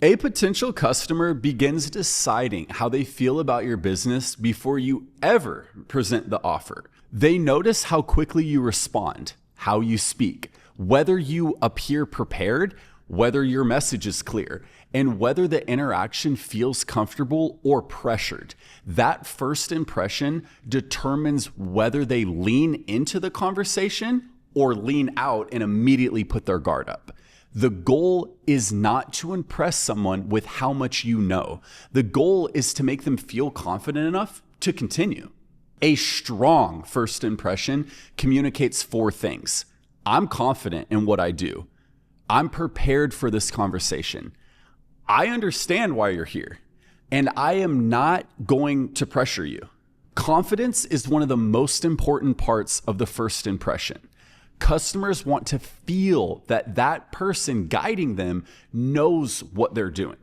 A potential customer begins deciding how they feel about your business before you ever present the offer. They notice how quickly you respond, how you speak, whether you appear prepared, whether your message is clear, and whether the interaction feels comfortable or pressured. That first impression determines whether they lean into the conversation or lean out and immediately put their guard up. The goal is not to impress someone with how much you know. The goal is to make them feel confident enough to continue. A strong first impression communicates 4 things. I'm confident in what I do. I'm prepared for this conversation. I understand why you're here, and I am not going to pressure you. Confidence is one of the most important parts of the first impression. Customers want to feel that that person guiding them knows what they're doing.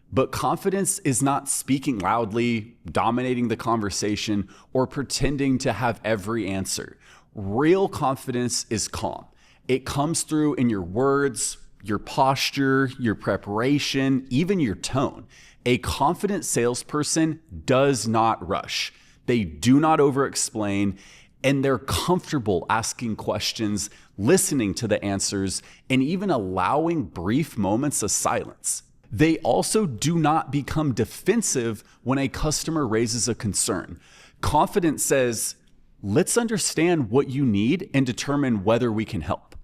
But confidence is not speaking loudly, dominating the conversation, or pretending to have every answer. Real confidence is calm. It comes through in your words, your posture, your preparation, even your tone. A confident salesperson does not rush. They do not over-explain, and they're comfortable asking questions, listening to the answers, and even allowing brief moments of silence. They also do not become defensive when a customer raises a concern. Confidence says, let's understand what you need and determine whether we can help.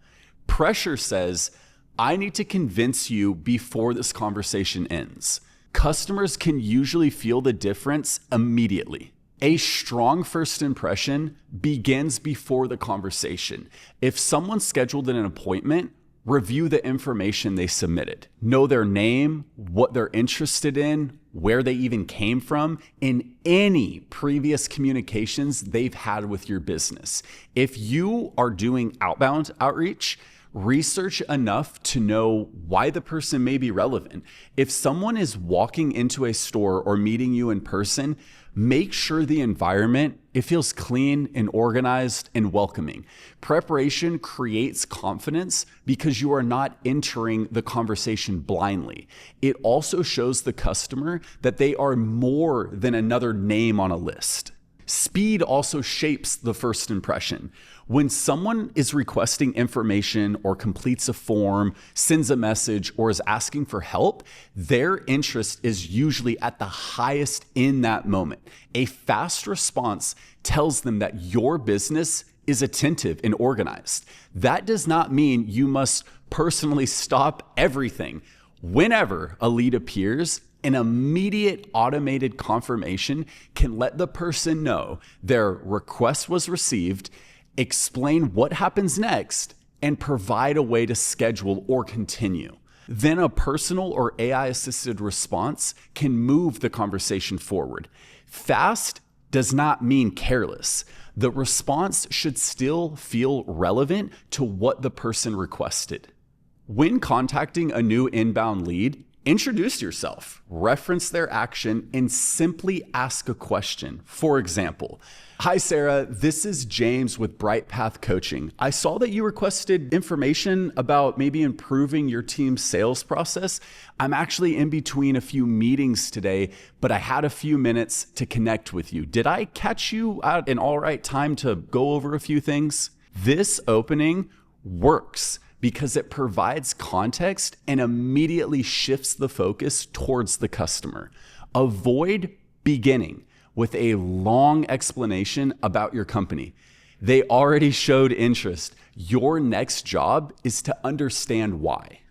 Pressure says, I need to convince you before this conversation ends. Customers can usually feel the difference immediately. A strong first impression begins before the conversation. If someone scheduled an appointment, review the information they submitted. Know their name, what they're interested in, where they even came from, and any previous communications they've had with your business. If you are doing outbound outreach, research enough to know why the person may be relevant. If someone is walking into a store or meeting you in person, make sure the environment, it feels clean and organized and welcoming. Preparation creates confidence because you are not entering the conversation blindly. It also shows the customer that they are more than another name on a list. Speed also shapes the first impression. When someone is requesting information or completes a form, sends a message, or is asking for help, their interest is usually at the highest in that moment. A fast response tells them that your business is attentive and organized. That does not mean you must personally stop everything. Whenever a lead appears, an immediate automated confirmation can let the person know their request was received, explain what happens next, and provide a way to schedule or continue. Then a personal or AI-assisted response can move the conversation forward. Fast does not mean careless. The response should still feel relevant to what the person requested. When contacting a new inbound lead, introduce yourself, reference their action, and simply ask a question. For example, hi Sarah, this is James with Bright Path Coaching. I saw that you requested information about maybe improving your team's sales process. I'm actually in between a few meetings today, but I had a few minutes to connect with you. Did I catch you at an all right time to go over a few things? This opening works because it provides context and immediately shifts the focus towards the customer. Avoid beginning with a long explanation about your company. They already showed interest. Your next job is to understand why.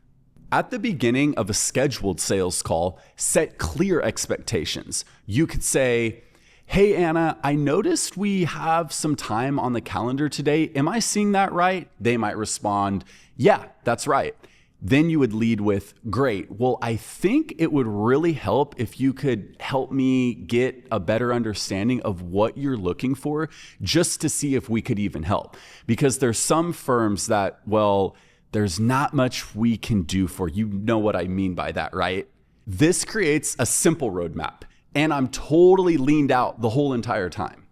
At the beginning of a scheduled sales call, set clear expectations. You could say, hey Anna, I noticed we have some time on the calendar today. Am I seeing that right? They might respond, yeah, that's right. Then you would lead with, great. Well, I think it would really help if you could help me get a better understanding of what you're looking for, just to see if we could even help. Because there's some firms that, well, there's not much we can do for you. You know what I mean by that, right? This creates a simple roadmap, and I'm totally leaned out the whole entire time.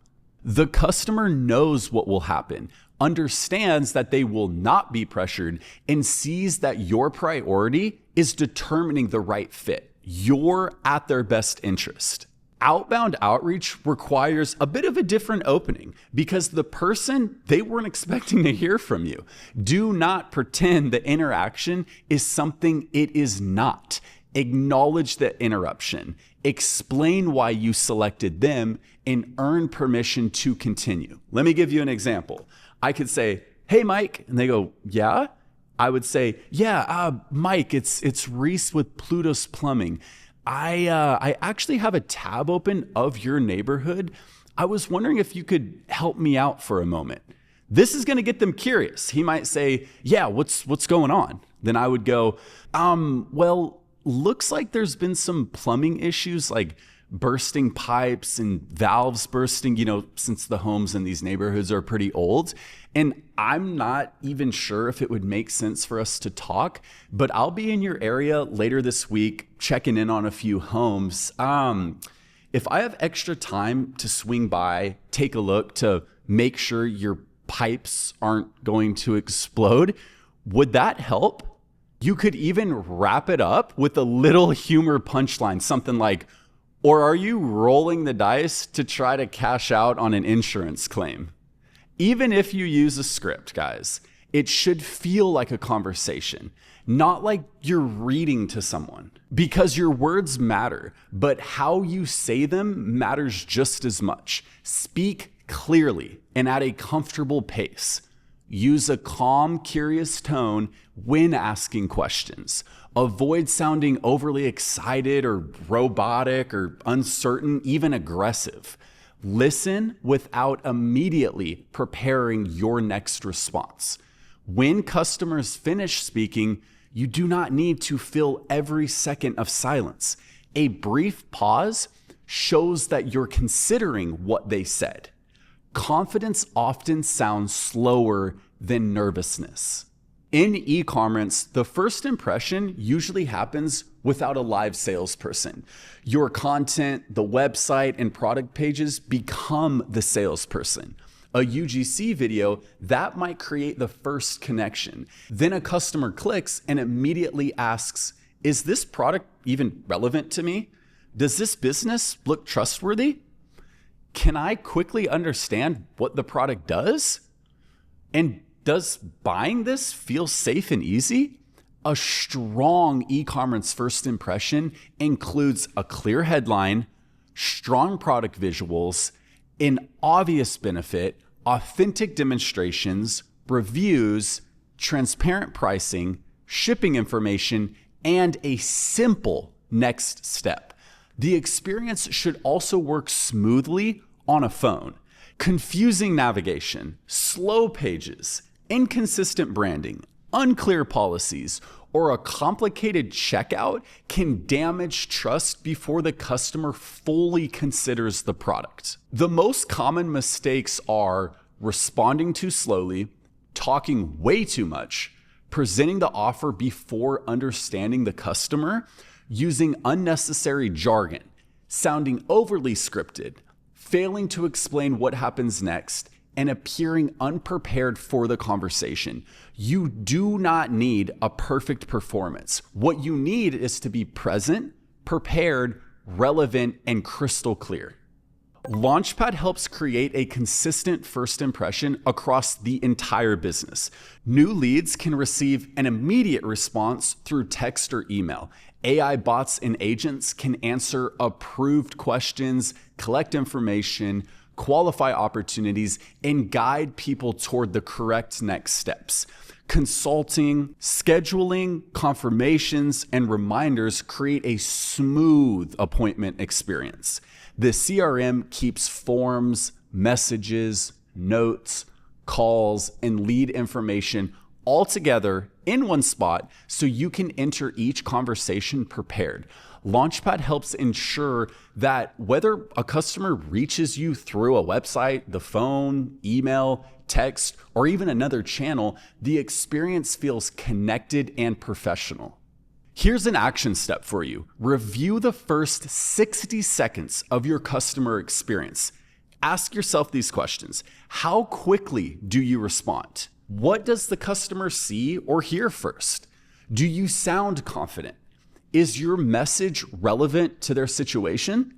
The customer knows what will happen. understands that they will not be pressured, and sees that your priority is determining the right fit. You're at their best interest. Outbound outreach requires a bit of a different opening because the person, they weren't expecting to hear from you. Do not pretend the interaction is something it is not. Acknowledge the interruption. Explain why you selected them and earn permission to continue. Let me give you an example. I could say, "Hey, Mike," and they go, "Yeah?" I would say, Mike, it's Reese with Plutus Plumbing. I actually have a tab open of your neighborhood. I was wondering if you could help me out for a moment." This is going to get them curious. He might say, "Yeah, what's going on?" Then I would go, well, looks like there's been some plumbing issues, like bursting pipes and valves bursting, since the homes in these neighborhoods are pretty old. And I'm not even sure if it would make sense for us to talk, but I'll be in your area later this week, checking in on a few homes. If I have extra time to swing by, take a look to make sure your pipes aren't going to explode, would that help? You could even wrap it up with a little humor punchline, something like, "Or are you rolling the dice to try to cash out on an insurance claim?" Even if you use a script, guys, it should feel like a conversation, not like you're reading to someone. Because your words matter, but how you say them matters just as much. Speak clearly and at a comfortable pace. Use a calm, curious tone when asking questions. Avoid sounding overly excited or robotic or uncertain, even aggressive. Listen without immediately preparing your next response. When customers finish speaking, you do not need to fill every second of silence. A brief pause shows that you're considering what they said. Confidence often sounds slower than nervousness. In e-commerce, the first impression usually happens without a live salesperson. Your content, the website, and product pages become the salesperson. A UGC video, that might create the first connection. Then a customer clicks and immediately asks, "Is this product even relevant to me? Does this business look trustworthy? Can I quickly understand what the product does? And does buying this feel safe and easy?" A strong e-commerce first impression includes a clear headline, strong product visuals, an obvious benefit, authentic demonstrations, reviews, transparent pricing, shipping information, and a simple next step. The experience should also work smoothly on a phone. Confusing navigation, slow pages, inconsistent branding, unclear policies, or a complicated checkout can damage trust before the customer fully considers the product. The most common mistakes are responding too slowly, talking way too much, presenting the offer before understanding the customer, using unnecessary jargon, sounding overly scripted, failing to explain what happens next, and appearing unprepared for the conversation. You do not need a perfect performance. What you need is to be present, prepared, relevant, and crystal clear. Launchpad helps create a consistent first impression across the entire business. New leads can receive an immediate response through text or email. AI bots and agents can answer approved questions, collect information, qualify opportunities, and guide people toward the correct next steps. Consulting, scheduling, confirmations, and reminders create a smooth appointment experience. The CRM keeps forms, messages, notes, calls, and lead information all together in one spot so you can enter each conversation prepared. Launchpad helps ensure that whether a customer reaches you through a website, the phone, email, text, or even another channel, the experience feels connected and professional. Here's an action step for you. Review the first 60 seconds of your customer experience. Ask yourself these questions. How quickly do you respond? What does the customer see or hear first? Do you sound confident? Is your message relevant to their situation?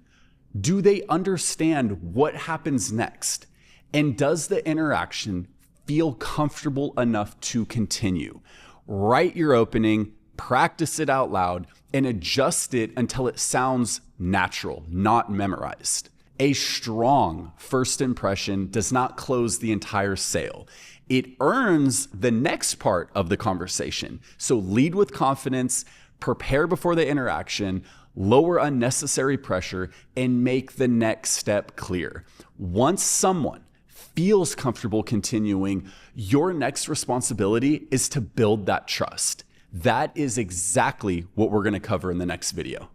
Do they understand what happens next? And does the interaction feel comfortable enough to continue? Write your opening, practice it out loud, and adjust it until it sounds natural, not memorized. A strong first impression does not close the entire sale. It earns the next part of the conversation. So lead with confidence, prepare before the interaction, lower unnecessary pressure, and make the next step clear. Once someone feels comfortable continuing, your next responsibility is to build that trust. That is exactly what we're going to cover in the next video.